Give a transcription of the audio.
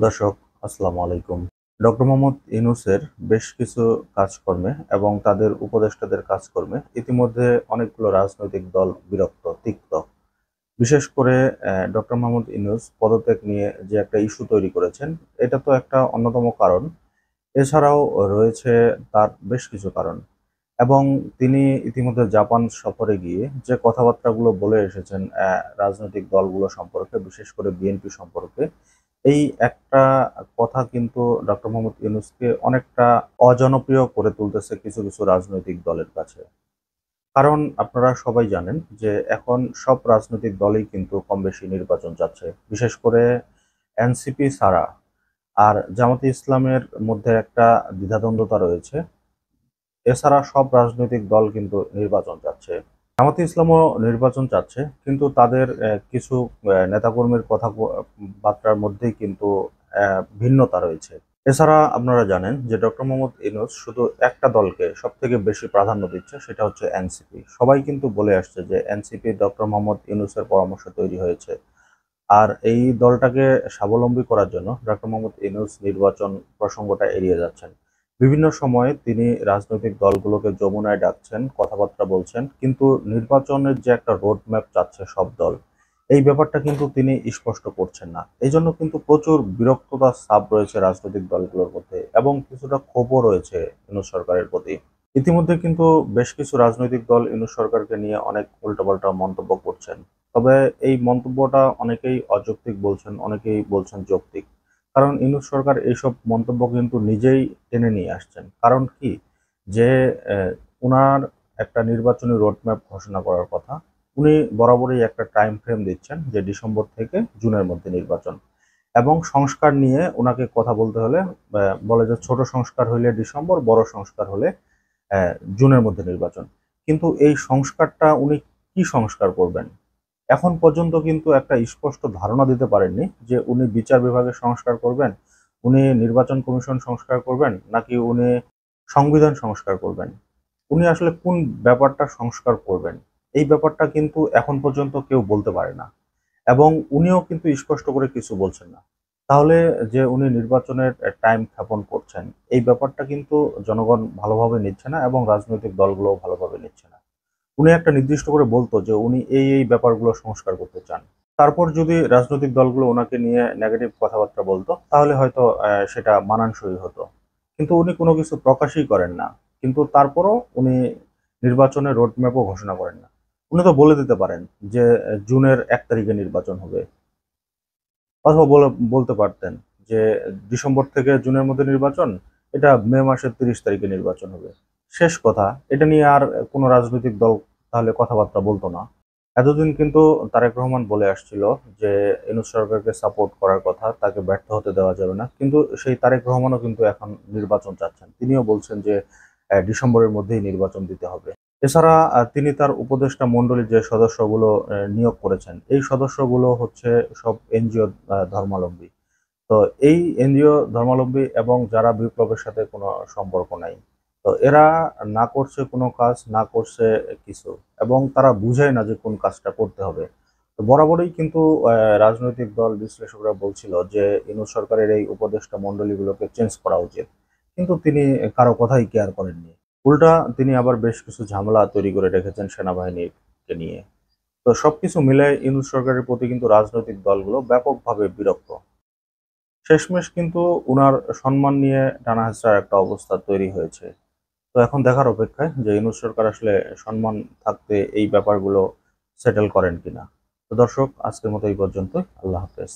দর্শক, আসসালামু আলাইকুম। ডক্টর মোহাম্মদ ইউনূসের বেশ কিছু কাজকর্মে এবং তাদের উপদেষ্টাদের কাজকর্মে ইতিমধ্যে অনেকগুলো রাজনৈতিক দল বিরক্ত, তিক্ত। বিশেষ করে ডক্টর মোহাম্মদ ইউনূস পদত্যাগ নিয়ে যে একটা ইস্যু তৈরি করেছেন, এটা তো একটা অন্যতম কারণ। এছাড়াও রয়েছে তার বেশ কিছু কারণ। এবং তিনি ইতিমধ্যে জাপান সফরে গিয়ে যে কথাবার্তাগুলো বলে এসেছেন রাজনৈতিক দলগুলো সম্পর্কে, বিশেষ করে বিএনপি সম্পর্কে, এই একটা কথা কিন্তু ডক্টর মোহাম্মদ ইউনূসকে অনেকটা অজনপ্রিয় করে তুলতেছে কিছু কিছু রাজনৈতিক দলের কাছে। কারণ আপনারা সবাই জানেন যে এখন সব রাজনৈতিক দলই কিন্তু কম বেশি নির্বাচন চাচ্ছে, বিশেষ করে এনসিপি ছাড়া। আর জামাতে ইসলামের মধ্যে একটা দ্বিধাদ্বন্দ্বতা রয়েছে। এছাড়া সব রাজনৈতিক দল কিন্তু নির্বাচন চাচ্ছে। জামাতে ইসলামও নির্বাচন চাচ্ছে, কিন্তু তাদের কিছু নেতাকর্মীর কথাবার্তার মধ্যেই কিন্তু ভিন্নতা রয়েছে। এছাড়া আপনারা জানেন যে ডক্টর মোহাম্মদ ইউনূস শুধু একটা দলকে সব থেকে বেশি প্রাধান্য দিচ্ছে, সেটা হচ্ছে এনসিপি। সবাই কিন্তু বলে আসছে যে এনসিপি ডক্টর মোহাম্মদ ইউনূসের পরামর্শে তৈরি হয়েছে। আর এই দলটাকে স্বাবলম্বী করার জন্য ডক্টর মোহাম্মদ ইউনূস নির্বাচন প্রসঙ্গটা এড়িয়ে যাচ্ছেন। বিভিন্ন সময়ে তিনি রাজনৈতিক দলগুলোকে যমুনায় ডাকছেন, কথাবার্তা বলছেন, কিন্তু নির্বাচনের যে একটা রোড ম্যাপ চাচ্ছে সব দল, এই ব্যাপারটা কিন্তু তিনি স্পষ্ট করছেন না। এই জন্য কিন্তু প্রচুর বিরক্ততার ছাপ রয়েছে রাজনৈতিক দলগুলোর মধ্যে এবং কিছুটা ক্ষোভও রয়েছে ইউনূস সরকারের প্রতি। ইতিমধ্যে কিন্তু বেশ কিছু রাজনৈতিক দল ইউনূস সরকারকে নিয়ে অনেক উল্টাপাল্টা মন্তব্য করছেন। তবে এই মন্তব্যটা অনেকেই অযৌক্তিক বলছেন, অনেকেই বলছেন যৌক্তিক। কারণ ইউনূস সরকার এইসব মন্তব্য কিন্তু নিজেই টেনে নিয়ে আসছেন। কারণ কি? যে উনার একটা নির্বাচনী রোডম্যাপ ঘোষণা করার কথা। উনি বরাবরই একটা টাইম ফ্রেম দিচ্ছেন যে ডিসেম্বর থেকে জুনের মধ্যে নির্বাচন। এবং সংস্কার নিয়ে উনাকে কথা বলতে হলে বলে যে ছোট সংস্কার হইলে ডিসেম্বর, বড় সংস্কার হলে জুনের মধ্যে নির্বাচন। কিন্তু এই সংস্কারটা উনি কি সংস্কার করবেন? এখন পর্যন্ত কিন্তু একটা স্পষ্ট ধারণা দিতে পারেননি যে উনি বিচার বিভাগের সংস্কার করবেন, উনি নির্বাচন কমিশন সংস্কার করবেন, নাকি উনি সংবিধান সংস্কার করবেন। উনি আসলে কোন ব্যাপারটা সংস্কার করবেন? এই ব্যাপারটা কিন্তু এখন পর্যন্ত কেউ বলতে পারে না। এবং উনিও কিন্তু স্পষ্ট করে কিছু বলছেন না। তাহলে যে উনি নির্বাচনের টাইম ক্ষেপণ করছেন, এই ব্যাপারটা কিন্তু জনগণ ভালোভাবে নিচ্ছে না এবং রাজনৈতিক দলগুলোও ভালোভাবে নিচ্ছে না। উনি একটা নির্দিষ্ট করে বলতো যে উনি এই ব্যাপারগুলো সংস্কার করতে চান। তারপর যদি রাজনৈতিক দলগুলো ওনাকে নিয়ে নেগেটিভ কথাবার্তা বলতো, তাহলে হয়তো সেটা মানানসই হতো। কিন্তু উনি কোনো কিছু প্রকাশই করেন না। কিন্তু তারপরও উনি নির্বাচনের রোডম্যাপও ঘোষণা করেন না। উনি তো বলে দিতে পারেন যে জুনের ১ তারিখে নির্বাচন হবে। অথবা বলতে পারতেন যে ডিসেম্বর থেকে জুনের মধ্যে নির্বাচন, এটা মে মাসের ৩০ তারিখে নির্বাচন হবে। শেষ কথা। এটা নিয়ে আর কোনো রাজনৈতিক দল তাহলে কথাবার্তা বলতো না। এতদিন কিন্তু তারেক রহমান বলে আসছিল যে ইউনূস সরকারকে সাপোর্ট করার কথা, তাকে ব্যর্থ হতে দেওয়া যাবে না। কিন্তু সেই তারেক রহমানও কিন্তু এখন নির্বাচন চাচ্ছেন। তিনিও বলছেন যে ডিসেম্বরের মধ্যেই নির্বাচন দিতে হবে। এছাড়া তিনি তার উপদেষ্টা মণ্ডলীর যে সদস্যগুলো নিয়োগ করেছেন, এই সদস্যগুলো হচ্ছে সব এনজিও ধর্মাবলম্বী। তো এই এনজিও ধর্মাবলম্বী এবং যারা বিপ্লবের সাথে কোনো সম্পর্ক নাই। তো এরা না করছে কোনো কাজ, না করছে কিছু, এবং তারা বুঝেই না যে কোন কাজটা করতে হবে। তো বরাবরই কিন্তু রাজনৈতিক দল বিশ্লেষকরা বলছিল যে ইউনূস সরকারের এই উপদেষ্টা মণ্ডলীগুলোকে চেঞ্জ করা উচিত। কিন্তু তিনি কারো কথাই কেয়ার করেননি। উল্টা তিনি আবার বেশ কিছু ঝামেলা তৈরি করে রেখেছেন সেনাবাহিনীকে নিয়ে। তো সবকিছু মিলে ইউনূস সরকারের প্রতি কিন্তু রাজনৈতিক দলগুলো ব্যাপকভাবে বিরক্ত। শেষমেশ কিন্তু উনার সম্মান নিয়ে টানাহেঁচড়ার একটা অবস্থা তৈরি হয়েছে। তো এখন দেখার অপেক্ষায় যে ইউনূস সরকার আসলে সম্মান থাকতে এই ব্যাপারগুলো সেটেল করেন কিনা। তো দর্শক, আজকের মতো এই পর্যন্তই। আল্লাহ হাফেজ।